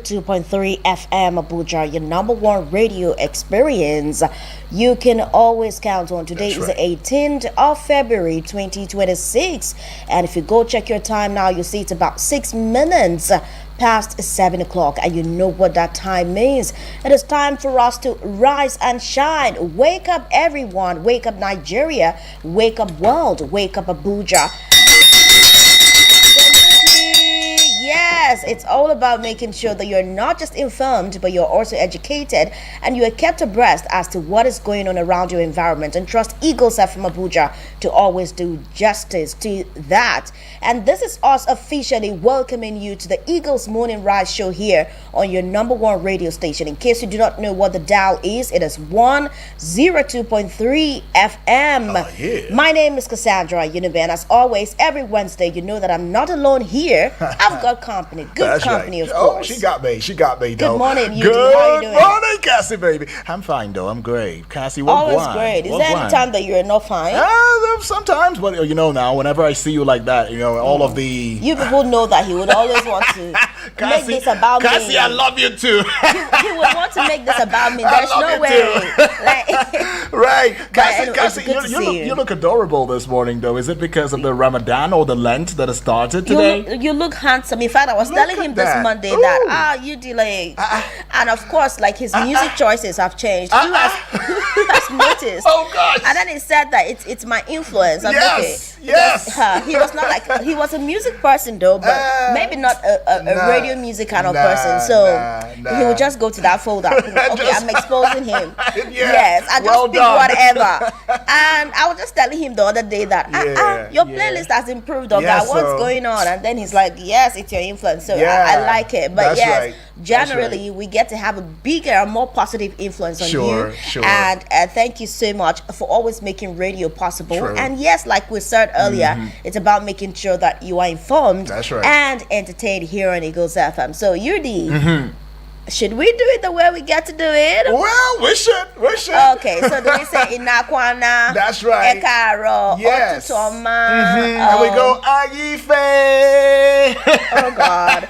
2.3 FM Abuja, your number one radio experience. You can always count on. Today is the 18th of February 2026. And if you go check your time now, you see it's about 6 minutes past 7 o'clock. And you know what that time means. It is time for us to rise and shine. Wake up, everyone. Wake up, Nigeria. Wake up, world. Wake up, Abuja. Yes, it's all about making sure that you're not just informed, but you're also educated and you are kept abreast as to what is going on around your environment. And trust Eagles FM Abuja to always do justice to that. And this is us officially welcoming you to the Eagles Morning Rise show here on your number one radio station. In case you do not know what the dial is, it is 102.3 FM. Oh, yeah. My name is Cassandra Unibe, and as always, every Wednesday, you know that I'm not alone here. I've got company, good That's company, right. of course. Oh, she got me, though. Good morning, Eugene. Good How you doing? morning, Cassie, baby. I'm fine, though. I'm great. Cassie, what Always wine? great. Is What there any wine? time that you're not fine? Sometimes, but you know now, whenever I see you like that, you know, all of the... You people know that he would always want to make this about Cassie, me. I love you too. He would want to make this about me. There's love no you way. too. Like, Right. Cassie, anyway, Cassie it's good to see you look adorable this morning, though. Is it because of the Ramadan or the Lent that has started today? you look handsome. In fact, I was Look telling at him this that. Monday Ooh. that, you delay. And of course, like his music choices have changed. Who has noticed? Oh, gosh. And then he said that it's my influence. I'm Yes, okay. yes. Because, he was not like, he was a music person though, but maybe not a radio music kind of person. So he would just go to that folder. Okay, I'm exposing him. Yes, I just Well pick done. whatever. And I was just telling him the other day that your playlist has improved, Oga. Yes, What's so- going on? And then he's like, yes, it's your influence. So Yeah, I like it. But that's yes, right. generally we get to have a bigger and more positive influence on Sure, you. sure. And thank you so much for always making radio possible. True. And yes, like we said earlier, it's about making sure that you are informed That's right. and entertained here on Eagles FM. So Yudi, should we do it the way we get to do it? Well, we should. Okay, so do we say inakwana? That's right. Ekaro, Yes. otutoma. And we go, Agife. Oh God.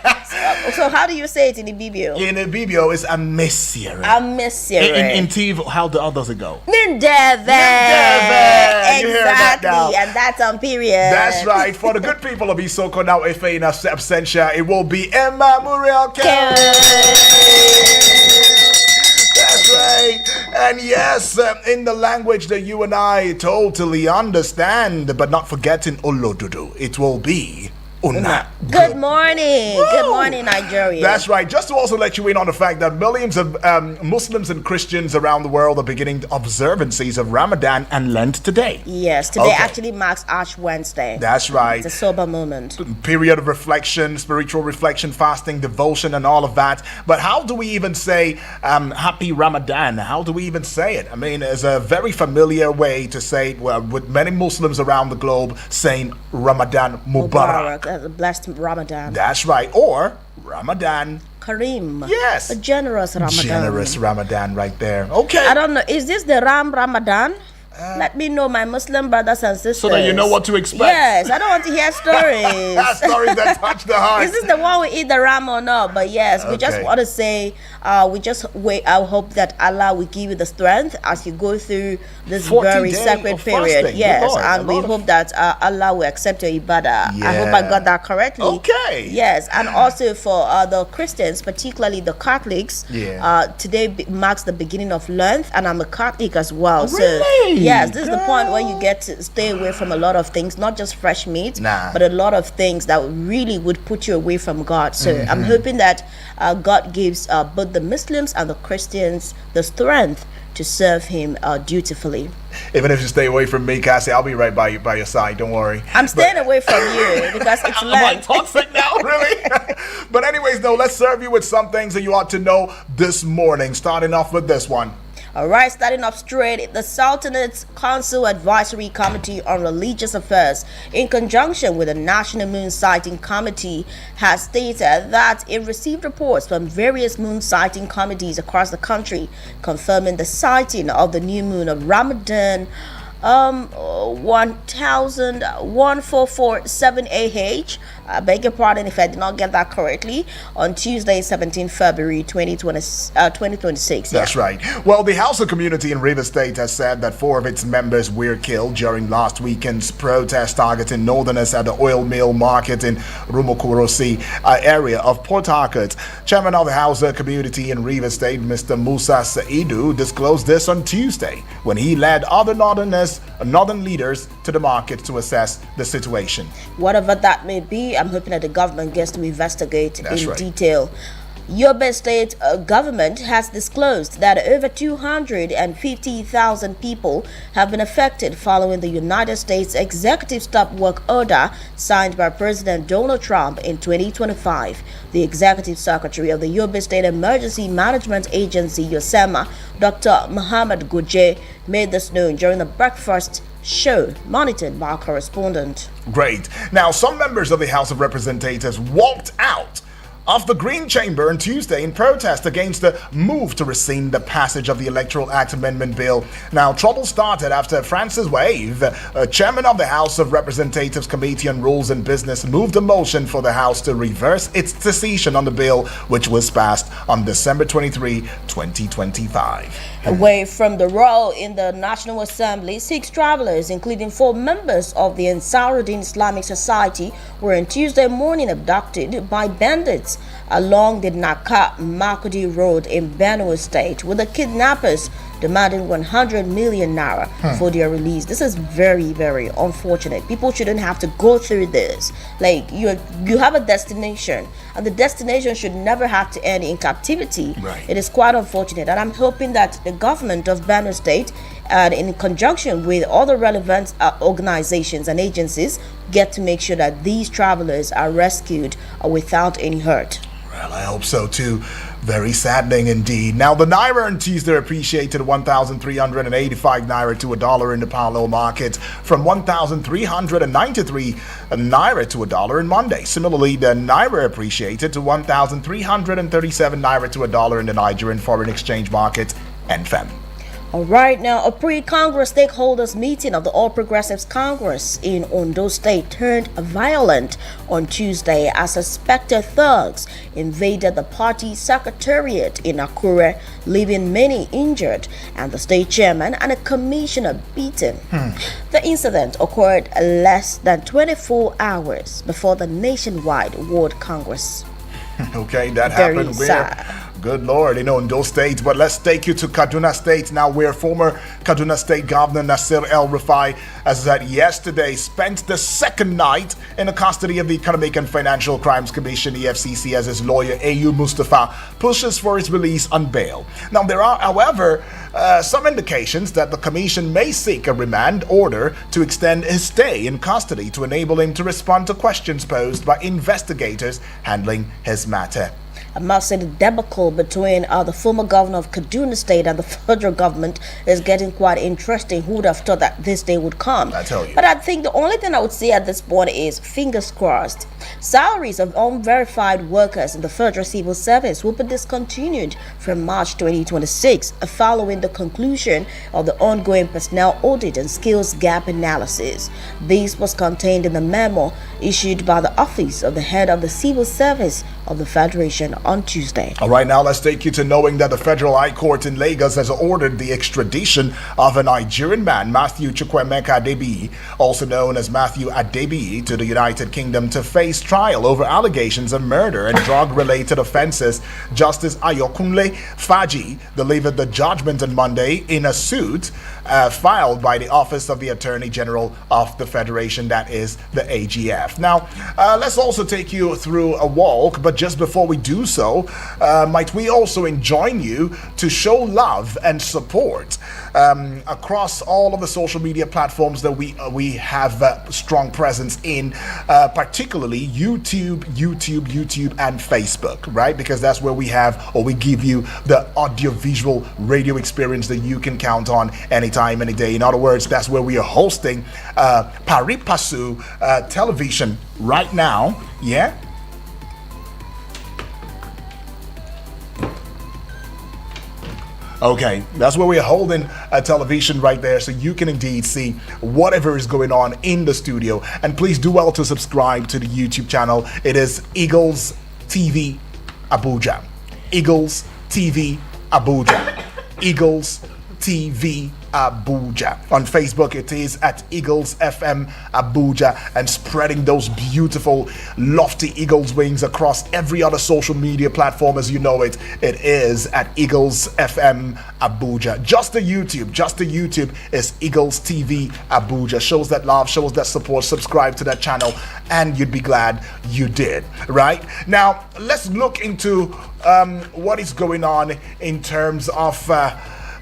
So how do you say it in the BBO? In the BBO, it's a messier. I miss you. In TV, how does it go? Nindeve. Nindeve. You hear that now. Exactly. And that's on period. That's right. For the good people of Isoko now, if in absentia, it will be Emma Muriel That's right. And yes, in the language that you and I totally understand, but not forgetting Olododo, it will be Una. Good morning. Woo! Good morning, Nigeria. That's right. Just to also let you in on the fact that millions of Muslims and Christians around the world are beginning observances of Ramadan and Lent today. Yes, today Okay. actually marks Ash Wednesday. That's right. It's a sober moment. Period of reflection, spiritual reflection, fasting, devotion, and all of that. But how do we even say Happy Ramadan? How do we even say it? I mean, it's a very familiar way to say it, well, with many Muslims around the globe saying Ramadan Mubarak. A blessed Ramadan. That's right. Or Ramadan. Kareem. Yes. A generous Ramadan. Generous Ramadan right there. Okay. I don't know. Is this the Ramadan? Let me know, my Muslim brothers and sisters. So that you know what to expect. Yes, I don't want to hear stories. Stories that touch the heart. Is this the one we eat the ram or not? But yes, we just Okay. want to say, we just wait. I hope that Allah will give you the strength as you go through this 40 very days sacred of period. fasting. Yes, Good Lord, and a we lot of- hope that Allah will accept your ibadah. I hope I Yeah. got that correctly. Okay. Yes, and also for the Christians, particularly the Catholics, today marks the beginning of Lent, and I'm a Catholic as well. Really? So yes, this is the point Girl. where you get to stay away from a lot of things, not just fresh meat, Nah. but a lot of things that really would put you away from God. So I'm hoping that God gives both the Muslims and the Christians the strength to serve Him dutifully. Even if you stay away from me, Cassie, I'll be right by your side. Don't worry. I'm staying away from you because it's Am I Lent. toxic now? Really? But anyways, though, let's serve you with some things that you ought to know this morning. Starting off with this one. All right, starting off straight, the Sultanate's Council Advisory Committee on Religious Affairs, in conjunction with the National Moon Sighting Committee, has stated that it received reports from various moon sighting committees across the country confirming the sighting of the new moon of Ramadan 1,1447 I beg your pardon if I did not get that correctly. On Tuesday, 17 February 2026. That's right. Well, the Hausa community in Rivers State has said that 4 of its members were killed during last weekend's protest targeting northerners at the oil mill market in Rumokorosi area of Port Harcourt. Chairman of the Hausa community in Rivers State, Mr. Musa Saidu, disclosed this on Tuesday when he led other northern leaders to the market to assess the situation. Whatever that may be, I'm hoping that the government gets to investigate That's in right. detail. Yobe State government has disclosed that over 250,000 people have been affected following the United States executive stop work order signed by President Donald Trump in 2025. The executive secretary of the Yobe State Emergency Management Agency, YOSEMA, Dr. Muhammad Goje, made this known during the breakfast show monitored by our correspondent. Great. Now, some members of the House of Representatives walked out of the Green Chamber on Tuesday in protest against the move to rescind the passage of the Electoral Act Amendment Bill. Now, trouble started after Francis Wave, chairman of the House of Representatives Committee on Rules and Business, moved a motion for the House to reverse its decision on the bill, which was passed on December 23, 2025. Away from the role in the National Assembly, 6 travelers, including 4 members of the Ansaruddin Islamic Society, were on Tuesday morning abducted by bandits along the Naka Makudi Road in Benue State, with the kidnappers demanding 100 million naira for their release. This is very, very unfortunate. People shouldn't have to go through this. Like, you have a destination, and the destination should never have to end in captivity. Right. It is quite unfortunate, and I'm hoping that the government of Benue State, in conjunction with all the relevant organizations and agencies, get to make sure that these travelers are rescued without any hurt. Well, I hope so too. Very saddening indeed. Now, the Naira on Tuesday appreciated 1,385 Naira to $1 in the parallel market, from 1,393 Naira to $1 in Monday. Similarly, the Naira appreciated to 1,337 Naira to $1 in the Nigerian foreign exchange market, NFM. All right, now a pre-Congress stakeholders meeting of the All Progressives Congress in Ondo State turned violent on Tuesday as suspected thugs invaded the party secretariat in Akure, leaving many injured and the state chairman and a commissioner beaten. The incident occurred less than 24 hours before the nationwide World Congress. Okay, that Very happened where? sad. Good Lord, in Ondo State. But let's take you to Kaduna State now, where former Kaduna State Governor Nasir El-Rufai, as that yesterday, spent the second night in the custody of the Economic and Financial Crimes Commission, EFCC, as his lawyer, Ayu Mustafa, pushes for his release on bail. Now, there are, however, some indications that the commission may seek a remand order to extend his stay in custody to enable him to respond to questions posed by investigators handling his matter. I must say the debacle between the former governor of Kaduna State and the federal government is getting quite interesting. Who would have thought that this day would come? I tell you. But I think the only thing I would say at this point is fingers crossed. Salaries of unverified workers in the federal civil service will be discontinued from March 2026 following the conclusion of the ongoing personnel audit and skills gap analysis. This was contained in the memo issued by the Office of the Head of the Civil Service of the Federation on Tuesday. All right, now let's take you to knowing that the Federal High Court in Lagos has ordered the extradition of a Nigerian man, Matthew Chukwemeka Adebiyi, also known as Matthew Adebiyi, to the United Kingdom to face trial over allegations of murder and drug-related offenses. Justice Ayokunle Faji delivered the judgment on Monday in a suit filed by the Office of the Attorney General of the Federation, that is the AGF. Now, let's also take you through a walk, but just before we do so, might we also enjoin you to show love and support across all of the social media platforms that we have strong presence in, particularly YouTube, and Facebook, right? Because that's where we have, or we give you, the audio-visual radio experience that you can count on anytime, any day. In other words, that's where we are hosting Paripasu television right now, yeah? Okay, that's where we're holding a television right there, so you can indeed see whatever is going on in the studio. And please do well to subscribe to the YouTube channel. It is Eagles TV Abuja. Eagles TV Abuja. Eagles TV Abuja. On Facebook, it is at Eagles FM Abuja, and spreading those beautiful, lofty Eagles wings across every other social media platform as you know it. It is at Eagles FM Abuja. Just the YouTube is Eagles TV Abuja. Shows that love, shows that support. Subscribe to that channel, and you'd be glad you did. Right now, let's look into what is going on in terms of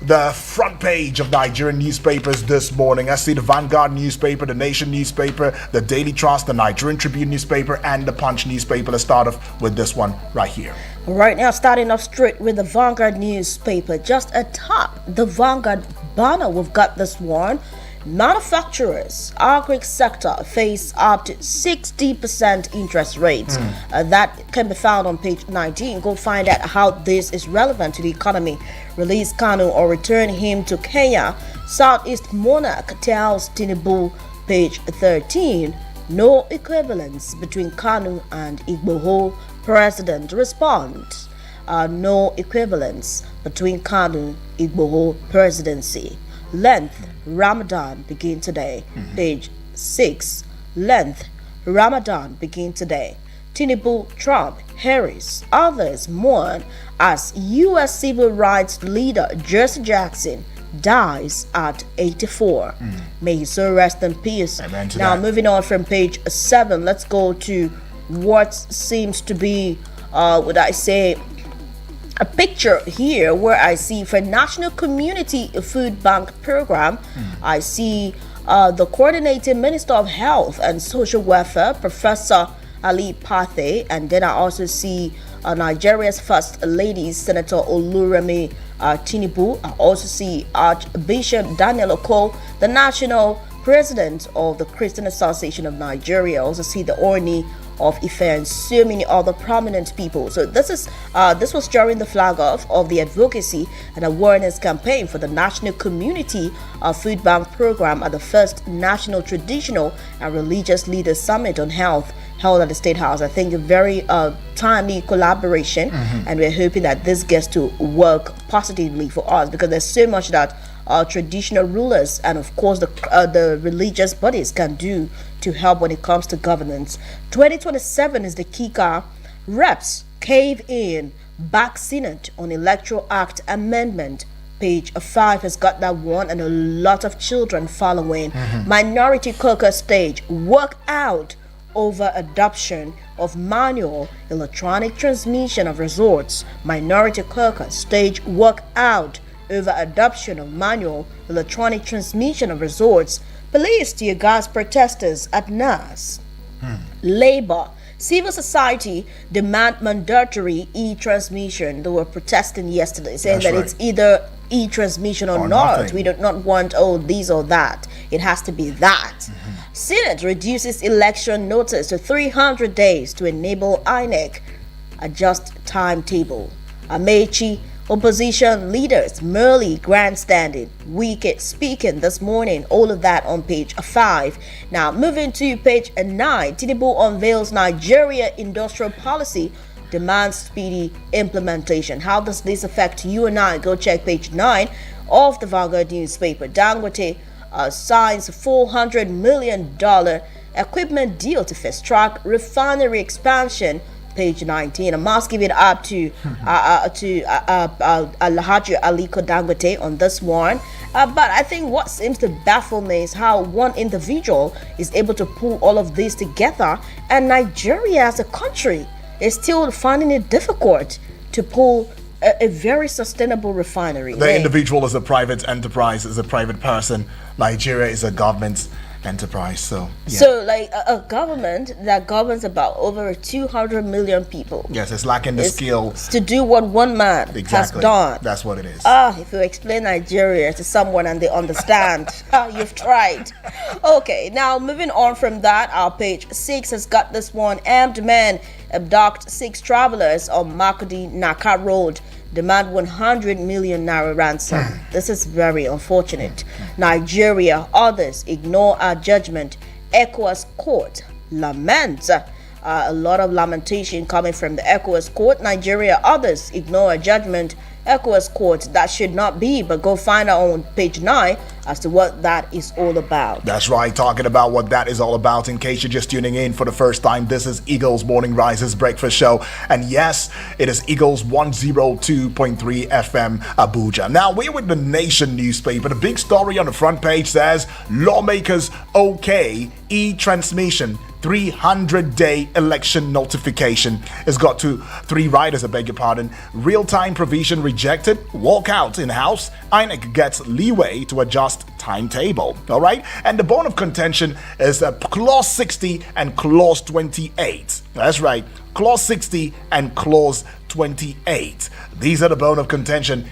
the front page of Nigerian newspapers this morning. I see the Vanguard newspaper, the Nation newspaper, the Daily Trust, the Nigerian Tribune newspaper, and the Punch newspaper. Let's start off with this one right here. Right now, starting off straight with the Vanguard newspaper. Just atop the Vanguard banner, we've got this one. Manufacturers, agri sector face up to 60% interest rates. That can be found on page 19. Go find out how this is relevant to the economy. Release Kanu or return him to Kenya. Southeast Monarch tells Tinubu, page 13. No equivalence between Kanu and Igboho. President responds. No equivalence between Kanu, Igboho presidency. Length, Ramadan begin today. Page 6. Length, Ramadan begin today. Tinubu, Trump, Harris, others mourn as U.S. civil rights leader Jesse Jackson dies at 84. May he so rest in peace. Amen to now, that. moving on from page 7, let's go to what seems to be, would I say, a picture here where I see for National Community Food Bank Program, I see the Coordinating Minister of Health and Social Welfare, Professor Ali Pathe, and then I also see Nigeria's First Lady, Senator Oluremi Tinubu. I also see Archbishop Daniel Oko, the National President of the Christian Association of Nigeria. I also see the Oni of Ife and so many other prominent people. So this was during the flag off of the advocacy and awareness campaign for the National Community Food Bank Program at the first National Traditional and Religious Leaders Summit on Health held at the State House. I think a very timely collaboration, and we're hoping that this gets to work positively for us, because there's so much that traditional rulers and of course the religious bodies can do to help when it comes to governance. 2027 is the kicker. Reps cave in, back Senate on Electoral Act amendment. Page 5 has got that one, and a lot of children following. Minority caucus stage work out over adoption of manual electronic transmission of resorts. Minority caucus stage work out over adoption of manual electronic transmission of resorts. Police tear gas protesters at NAS. Labor, civil society demand mandatory e-transmission. They were protesting yesterday, saying That's that right. it's either e-transmission or not. nothing. We do not want this or that. It has to be that. Senate reduces election notice to 300 days to enable INEC adjust timetable. Amechi, opposition leaders merely grandstanding, Wike speaking this morning. All of that on page 5. Now, moving to page 9, Tinubu unveils Nigeria industrial policy, demands speedy implementation. How does this affect you and I? Go check page 9 of the Vanguard newspaper. Dangote signs $400 million equipment deal to fast track refinery expansion. Page 19. I must give it up to Alhaji Aliko Dangote on this one. But I think what seems to baffle me is how one individual is able to pull all of this together, and Nigeria as a country is still finding it difficult to pull a very sustainable refinery. The individual is a private enterprise, is a private person. Nigeria is a government enterprise. So, yeah. So, like a government that governs about over 200 million people. Yes, it's lacking the skill to do what one man has exactly. done. That's what it is. If you explain Nigeria to someone and they understand, you've tried. Okay, now moving on from that, our page 6 has got this one. Armed men abduct 6 travelers on Makudi Naka Road. demand 100 million naira ransom. This is very unfortunate. Nigeria, others ignore our judgment. ECOWAS court laments. A lot of lamentation coming from the ECOWAS court. Nigeria, others ignore a judgment. ECOWAS court, that should not be, but go find out on page 9 as to what that is all about. That's right, talking about what that is all about. In case you're just tuning in for the first time, this is Eagles Morning Rises Breakfast Show. And yes, it is Eagles 102.3 FM Abuja. Now, we're with the Nation newspaper. The big story on the front page says, lawmakers okay e-transmission 300-day election notification. It's got to 3 riders, I beg your pardon. Real-time provision rejected. Walkout in-house. INEC gets leeway to adjust timetable. All right? And the bone of contention is Clause 60 and Clause 28. That's right. Clause 60 and Clause 28. These are the bone of contention.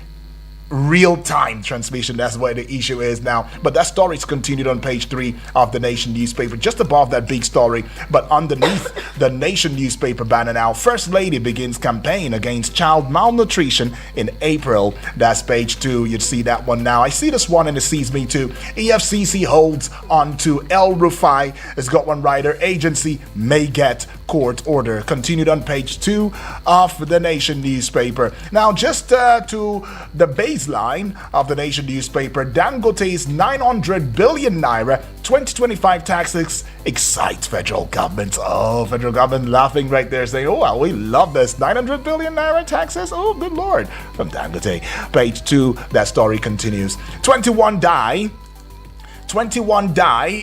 Real-time transmission, that's where the issue is now. But that story is continued on page 3 of the Nation newspaper, just above that big story. But underneath the Nation newspaper banner now, First Lady begins campaign against child malnutrition in April. That's page 2. You'd see that one now. I see this one and it sees me too. EFCC holds on to El Rufai. It's got one writer. Agency may get court order. Continued on page 2 of the Nation newspaper. Now, just to the baseline of the Nation newspaper, Dangote's 900 billion naira 2025 taxes excite federal government. Oh, federal government laughing right there, saying, oh, well, we love this 900 billion naira taxes. Oh, good Lord. From Dangote. Page 2, that story continues. 21 die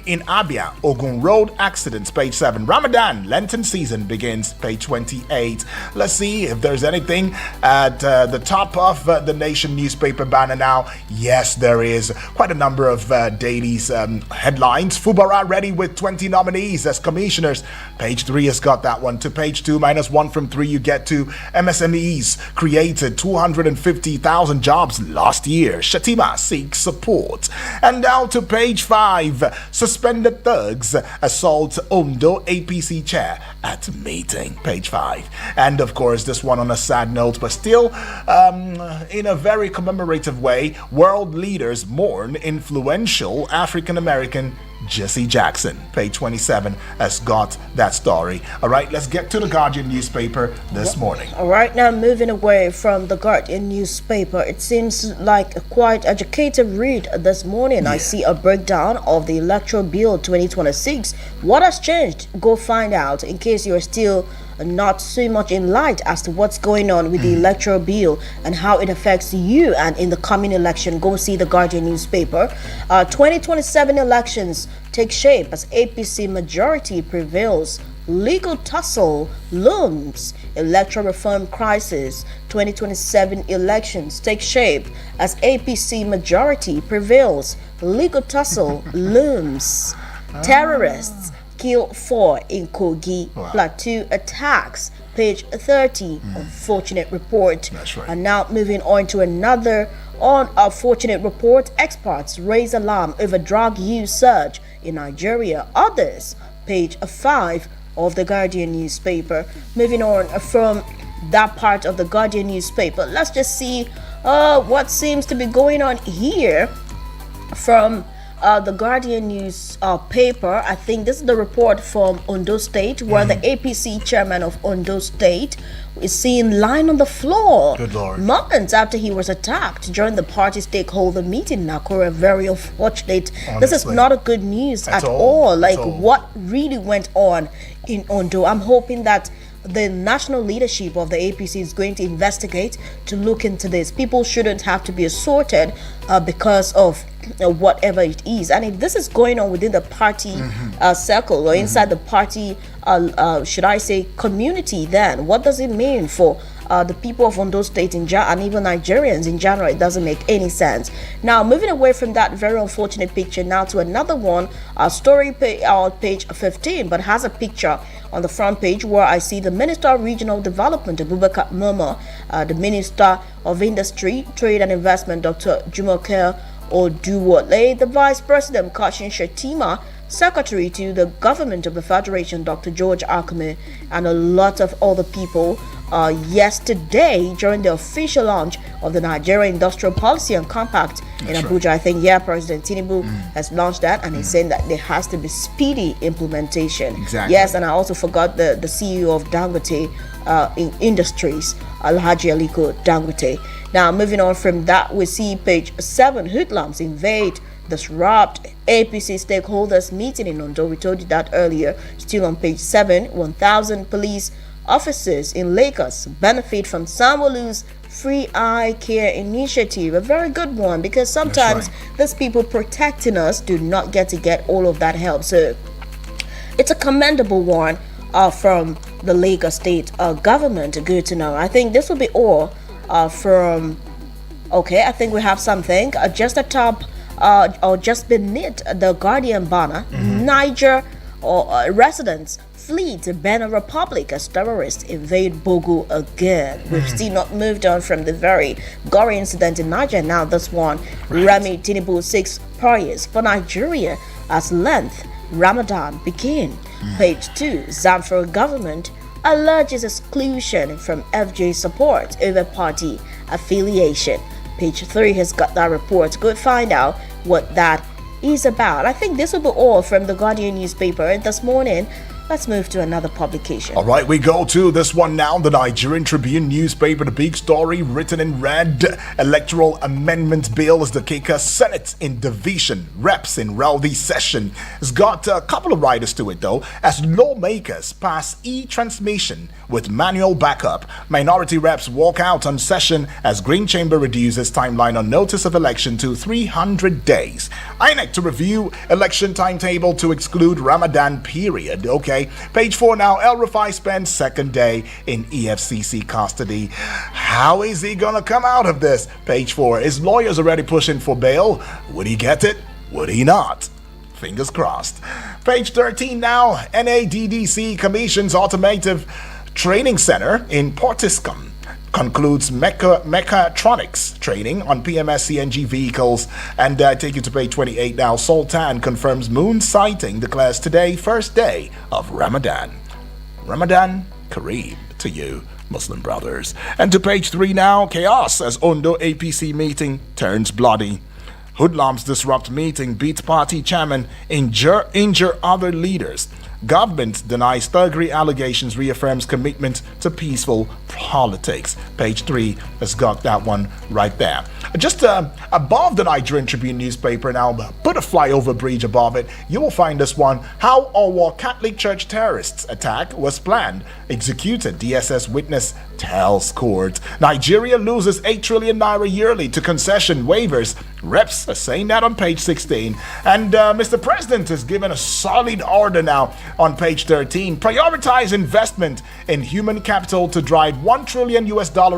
in Abia, Ogun Road accidents, page 7. Ramadan, Lenten season begins, page 28. Let's see if there's anything at the top of the Nation newspaper banner now. Yes, there is quite a number of dailies headlines. Fubara ready with 20 nominees as commissioners. Page 3 has got that one. To page 2, -1 from 3, you get to MSMEs created 250,000 jobs last year. Shatima seeks support. And now to page 5, suspended thugs assault Ondo APC chair at meeting. Page 5. And of course, this one on a sad note, but still in a very commemorative way, world leaders mourn influential African-American Jesse Jackson. Page 27 has got that story. All right, let's get to the Guardian newspaper this morning. All right, now moving away from the Guardian newspaper, it seems like a quite educative read this morning. Yeah. I see a breakdown of the Electoral Bill 2026. What has changed? Go find out in case you're still not so much in light as to what's going on with the electoral bill and how it affects you and in the coming election. Go see the Guardian newspaper. 2027 elections take shape as APC majority prevails. Legal tussle looms. Electoral reform crisis. 2027 elections take shape as APC majority prevails. Legal tussle looms. Terrorists kill 4 in Kogi. Wow. Plateau attacks. Page 30. Unfortunate report. That's right. And now moving on to another unfortunate report. Experts raise alarm over drug use surge in Nigeria. Others. Page 5 of the Guardian newspaper. Moving on from that part of the Guardian newspaper, let's just see what seems to be going on here from the Guardian newspaper. I think this is the report from Ondo State, where the APC chairman of Ondo State is seen lying on the floor. Good Lord. Moments after he was attacked during the party stakeholder meeting. Nakura, very unfortunate. Honestly, this is not a good news at all. Like, what really went on in Ondo? I'm hoping that the national leadership of the APC is going to investigate to look into this. People shouldn't have to be assaulted because of whatever it is. And if this is going on within the party circle or inside the party, should I say, community, then what does it mean for the people of Ondo State and even Nigerians in general? It doesn't make any sense. Now, moving away from that very unfortunate picture, now to another one, story page 15, but has a picture on the front page where I see the Minister of Regional Development, Abubakar Momo, the Minister of Industry, Trade and Investment, Dr. Jumoke Oduwole, the Vice President, Kashim Shettima, Secretary to the Government of the Federation, Dr. George Akume, and a lot of other people yesterday during the official launch of the Nigeria Industrial Policy and Compact in That's Abuja. right. I think, President Tinubu has launched that, and he's saying that there has to be speedy implementation. Exactly. Yes, and I also forgot the CEO of Dangote in Industries, Alhaji Aliko Dangote. Now, moving on from that, we see page 7, hoodlums invade, disrupt APC stakeholders meeting in Ondo. We told you that earlier. Still on page 7, 1,000 police officers in Lagos benefit from Sanwo-Olu's free eye care initiative. A very good one, because sometimes these people protecting us do not get all of that help. So it's a commendable one from the Lagos state government. Good to know. I think this will be all from. Okay, I think we have something just atop or just beneath the Guardian banner. Niger residents flee to Benin Republic as terrorists invade Bogu again. We've still not moved on from the very gory incident in Niger. Now this one, Remi Tinubu seeks prayers for Nigeria as length Ramadan begin. Page 2, Zamfara government alleges exclusion from FJ support over party affiliation. Page 3 has got that report. Go find out what that is about. I think this will be all from the Guardian newspaper this morning. Let's move to another publication. All right, we go to this one now. The Nigerian Tribune newspaper, the big story written in red. Electoral Amendment Bill is the kicker. Senate in division. Reps in rowdy session. It's got a couple of riders to it, though. As lawmakers pass e-transmission with manual backup, minority reps walk out on session as Green Chamber reduces timeline on notice of election to 300 days. INEC to review election timetable to exclude Ramadan period. Okay. Page 4 now. El Rufai spends second day in EFCC custody. How is he gonna come out of this? Page 4. His lawyers already pushing for bail. Would he get it? Would he not? Fingers crossed. Page 13 now. NADDC commissions automotive training center in Portiscom. Concludes mechatronics training on PMS CNG vehicles. And I take you to page 28 now. Sultan confirms moon sighting, declares today first day of Ramadan. Ramadan Kareem to you, Muslim brothers. And to page 3 now. Chaos as Ondo APC meeting turns bloody. Hoodlums disrupt meeting, beat party chairman, injure other leaders. Government denies thuggery allegations, reaffirms commitment to peaceful politics. Page 3 has got that one right there. Just above the Nigerian Tribune newspaper now, put a flyover bridge above it, you will find this one. How Owo Catholic Church terrorists attack was planned, executed. DSS witness tells court. Nigeria loses 8 trillion naira yearly to concession waivers. Reps are saying that on page 16. And Mr. President has given a solid order now on page 13. Prioritize investment in human capital to drive $1 trillion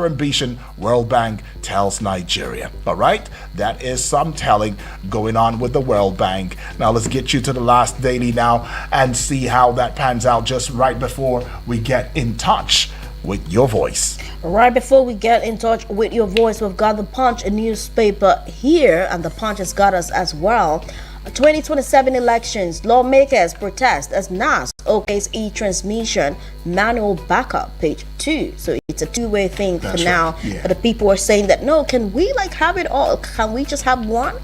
ambition, World Bank tells Nigeria. All right, that is some telling going on with the World Bank. Now let's get you to the last daily now and see how that pans out just right before we get in touch with your voice. Right before we get in touch with your voice, we've got the Punch newspaper here, and the Punch has got us as well. 2027 elections, lawmakers protest as NAS okays e-transmission manual backup. Page 2. So it's a two-way thing for now. Yeah. But the people are saying that no, can we have it all? Can we just have one?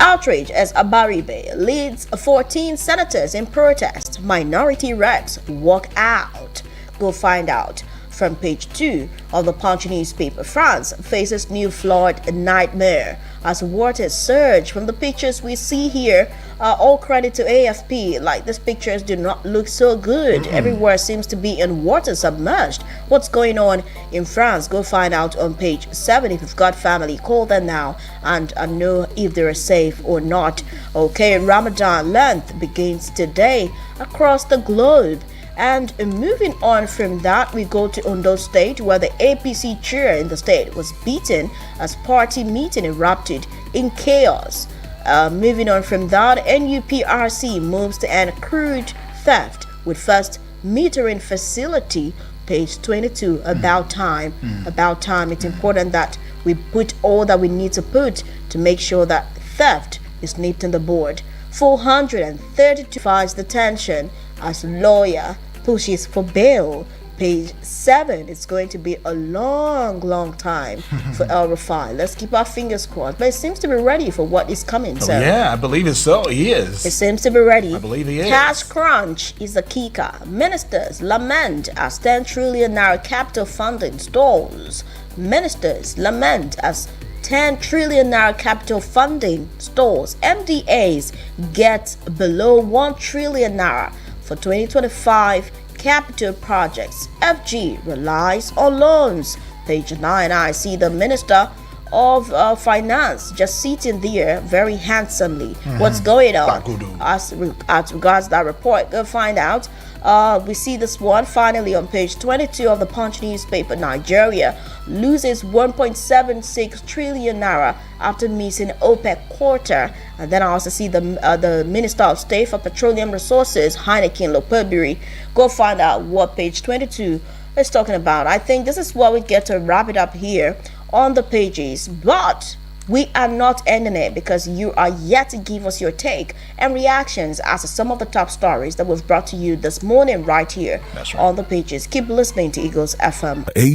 Outrage as Abaribe leads 14 senators in protest. Minority reps walk out. Go find out. From page 2 of the Punch newspaper, France faces new flood nightmare as water surge. From the pictures we see here, all credit to AFP. Like, these pictures do not look so good. Everywhere seems to be in water, submerged. What's going on in France? Go find out on page 7. If you've got family, call them now and know if they're safe or not. Okay, Ramadan length begins today across the globe. And moving on from that, we go to Ondo State, where the APC chair in the state was beaten as party meeting erupted in chaos. Moving on from that, NUPRC moves to end crude theft with first metering facility. Page 22. About time. About time. It's important that we put all that we need to put to make sure that theft is nipped in the bud. 432 fights detention as lawyer pushes for bail. page 7, it's going to be a long time for El Rufai. Let's keep our fingers crossed. But it seems to be ready for what is coming. So Yeah, I believe it's so. He is. it seems to be ready. I believe he is. Cash crunch is the kicker. Ministers lament as 10 trillion naira capital funding stalls. Ministers lament as 10 trillion naira capital funding stalls. MDAs get below 1 trillion naira for 2025 capital projects. FG relies on loans. Page 9, I see the Minister of Finance just sitting there very handsomely. What's going on? As regards that report, go find out. We see this one finally on page 22 of the Punch newspaper. Nigeria loses 1.76 trillion naira after missing OPEC quota. And then I also see the Minister of State for Petroleum Resources, Heineken Lopebiri. Go find out what page 22 is talking about. I think this is what we get to wrap it up here on the pages, but we are not ending it because you are yet to give us your take and reactions as to some of the top stories that was brought to you this morning right here on the pages. Keep listening to Eagles FM.